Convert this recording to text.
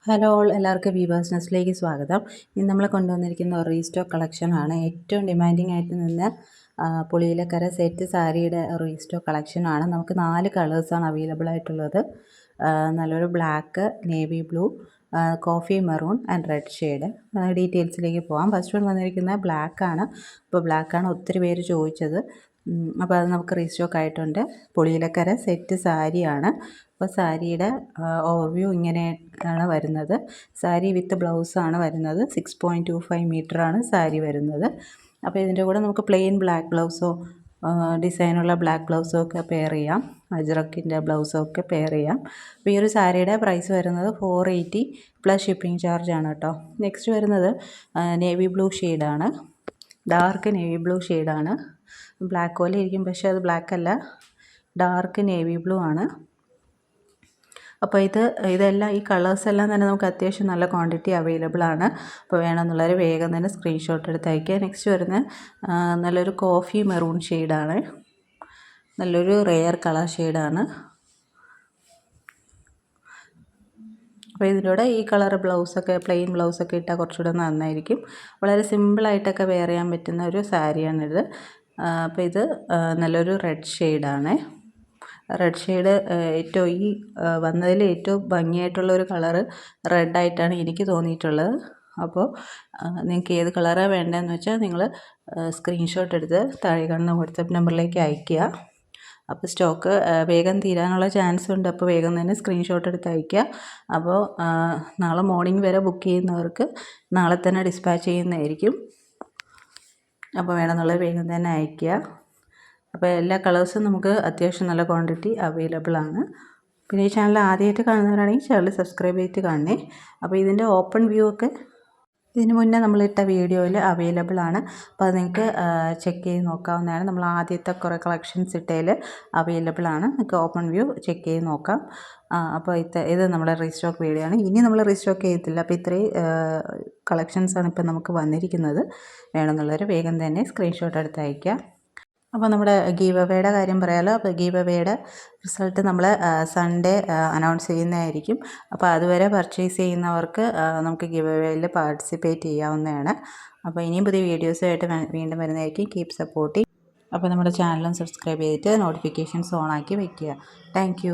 Hello all എല്ലാവർക്കും weavers നെസ്റ്റിലേക്ക് സ്വാഗതം. ഇന്ന് നമ്മൾ കൊണ്ടുവന്നിരിക്കുന്ന ഒരു റീസ്റ്റോക്ക് കളക്ഷനാണ്. ഏറ്റവും ഡിമാൻഡിങ് ആയിട്ട് നിന്ന് പുളിയിലക്കര സെറ്റ് സാരിയുടെ റീസ്റ്റോക്ക് കളക്ഷനാണ്. നമുക്ക് 4 കളേഴ്സാണ് അവൈലബിൾ ആയിട്ടുള്ളത്. നല്ലൊരു black, navy blue, coffee maroon and red shade. ഡീറ്റെയിൽസിലേക്ക് പോകാം. ഫസ്റ്റ് വൺ വന്നിരിക്കുന്നത് ബ്ലാക്കാണ്. അപ്പോൾ ബ്ലാക്കാണ് ഒത്തിരി പേര് ചോദിച്ചത്. അപ്പോൾ അത് നമുക്ക് റീസ്റ്റോക്ക് ആയിട്ടുണ്ട്. പുളിയിലക്കര സെറ്റ് സാരിയാണ്. അപ്പോൾ സാരിയുടെ ഓവർവ്യൂ ഇങ്ങനെയാണ് വരുന്നത്. സാരി വിത്ത് ബ്ലൗസാണ് വരുന്നത്. 6.25 മീറ്ററാണ് സാരി വരുന്നത്. അപ്പോൾ ഇതിൻ്റെ കൂടെ നമുക്ക് പ്ലെയിൻ ബ്ലാക്ക് ബ്ലൗസോ ഡിസൈനുള്ള ബ്ലാക്ക് ബ്ലൗസോ ഒക്കെ പെയർ ചെയ്യാം. അജ്രക്കിൻ്റെ ബ്ലൗസോ ഒക്കെ പെയർ ചെയ്യാം. അപ്പോൾ ഈ ഒരു സാരിയുടെ പ്രൈസ് വരുന്നത് 480 പ്ലസ് ഷിപ്പിംഗ് ചാർജ് ആണ് കേട്ടോ. നെക്സ്റ്റ് വരുന്നത് നേവി ബ്ലൂ ഷെയ്ഡാണ്. ഡാർക്ക് നേവി ബ്ലൂ ഷെയ്ഡാണ്. ബ്ലാക്ക് പോലെ ഇരിക്കും, പക്ഷേ അത് ബ്ലാക്ക് അല്ല, ഡാർക്ക് നേവി ബ്ലൂ ആണ്. അപ്പോൾ ഇതെല്ലാം ഈ കളേഴ്സ് എല്ലാം തന്നെ നമുക്ക് അത്യാവശ്യം നല്ല ക്വാണ്ടിറ്റി അവൈലബിൾ ആണ്. അപ്പോൾ വേണമെന്നുള്ളവർ വേഗം തന്നെ സ്ക്രീൻഷോട്ട് എടുത്ത് അയയ്ക്കുക. നെക്സ്റ്റ് വരുന്ന നല്ലൊരു കോഫി മെറൂൺ ഷെയ്ഡാണ്. നല്ലൊരു റെയർ കളർ ഷെയ്ഡാണ്. അപ്പോൾ ഇതിലൂടെ ഈ കളർ ബ്ലൗസൊക്കെ പ്ലെയിൻ ബ്ലൗസൊക്കെ ഇട്ടാൽ കുറച്ചുകൂടെ നന്നായിരിക്കും. വളരെ സിമ്പിളായിട്ടൊക്കെ വെയർ ചെയ്യാൻ പറ്റുന്ന ഒരു സാരിയാണിത്. അപ്പോൾ ഇത് നല്ലൊരു റെഡ് ഷെയ്ഡാണ്. റെഡ് ഷെയ്ഡ് ഈ വന്നതിൽ ഏറ്റവും ഭംഗിയായിട്ടുള്ളൊരു കളറ് റെഡായിട്ടാണ് എനിക്ക് തോന്നിയിട്ടുള്ളത്. അപ്പോൾ നിങ്ങൾക്ക് ഏത് കളറാണ് വേണ്ടതെന്ന് വെച്ചാൽ നിങ്ങൾ സ്ക്രീൻഷോട്ട് എടുത്ത് താഴെ കാണുന്ന വാട്സപ്പ് നമ്പറിലേക്ക് അയയ്ക്കുക. അപ്പോൾ സ്റ്റോക്ക് വേഗം തീരാനുള്ള ചാൻസ് ഉണ്ട്. അപ്പോൾ വേഗം തന്നെ സ്ക്രീൻഷോട്ട് എടുത്ത് അയയ്ക്കുക. അപ്പോൾ നാളെ മോർണിംഗ് വരെ ബുക്ക് ചെയ്യുന്നവർക്ക് നാളെ തന്നെ ഡിസ്പാച്ച് ചെയ്യുന്നതായിരിക്കും. അപ്പോൾ വേണമെന്നുള്ളത് വേഗം തന്നെ അയയ്ക്കുക. അപ്പോൾ എല്ലാ കളേഴ്സും നമുക്ക് അത്യാവശ്യം നല്ല ക്വാണ്ടിറ്റി അവൈലബിൾ ആണ്. പിന്നെ ഈ ചാനൽ ആദ്യമായിട്ട് കാണുന്നവരാണെങ്കിൽ ചാനൽ സബ്സ്ക്രൈബ് ചെയ്തിട്ട് കാണണേ. അപ്പോൾ ഇതിൻ്റെ ഓപ്പൺ വ്യൂ ഒക്കെ ഇതിന് മുന്നേ നമ്മളിട്ട വീഡിയോയിൽ അവൈലബിൾ ആണ്. അപ്പോൾ അത് നിങ്ങൾക്ക് ചെക്ക് ചെയ്ത് നോക്കാവുന്നതാണ്. നമ്മൾ ആദ്യത്തെ കുറേ കളക്ഷൻസ് ഇട്ടതിൽ അവൈലബിൾ ആണ്. നിങ്ങൾക്ക് ഓപ്പൺ വ്യൂ ചെക്ക് ചെയ്ത് നോക്കാം. അപ്പോൾ ഇത് നമ്മുടെ റീസ്റ്റോക്ക് വീഡിയോ ആണ്. ഇനി നമ്മൾ റീസ്റ്റോക്ക് ചെയ്യത്തില്ല. അപ്പോൾ ഇത്രയും കളക്ഷൻസാണ് ഇപ്പോൾ നമുക്ക് വന്നിരിക്കുന്നത്. വേണമെന്നുള്ളവർ വേഗം തന്നെ സ്ക്രീൻഷോട്ട് എടുത്ത് അയയ്ക്കുക. അപ്പോൾ നമ്മുടെ ഗീവ് അവേയുടെ കാര്യം പറയാമല്ലോ. അപ്പോൾ ഗീവ് അവേയുടെ റിസൾട്ട് നമ്മൾ സൺഡേ അനൗൺസ് ചെയ്യുന്നതായിരിക്കും. അപ്പോൾ അതുവരെ പർച്ചേസ് ചെയ്യുന്നവർക്ക് നമുക്ക് ഗീവ് അവേയിൽ പാർട്ടിസിപ്പേറ്റ് ചെയ്യാവുന്നതാണ്. അപ്പോൾ ഇനിയും പുതിയ വീഡിയോസുമായിട്ട് വീണ്ടും വരുന്നതായിരിക്കും. Keep supporting. അപ്പോൾ നമ്മുടെ ചാനലും സബ്സ്ക്രൈബ് ചെയ്തിട്ട് നോട്ടിഫിക്കേഷൻസ് ഓൺ ആക്കി വയ്ക്കുക. താങ്ക്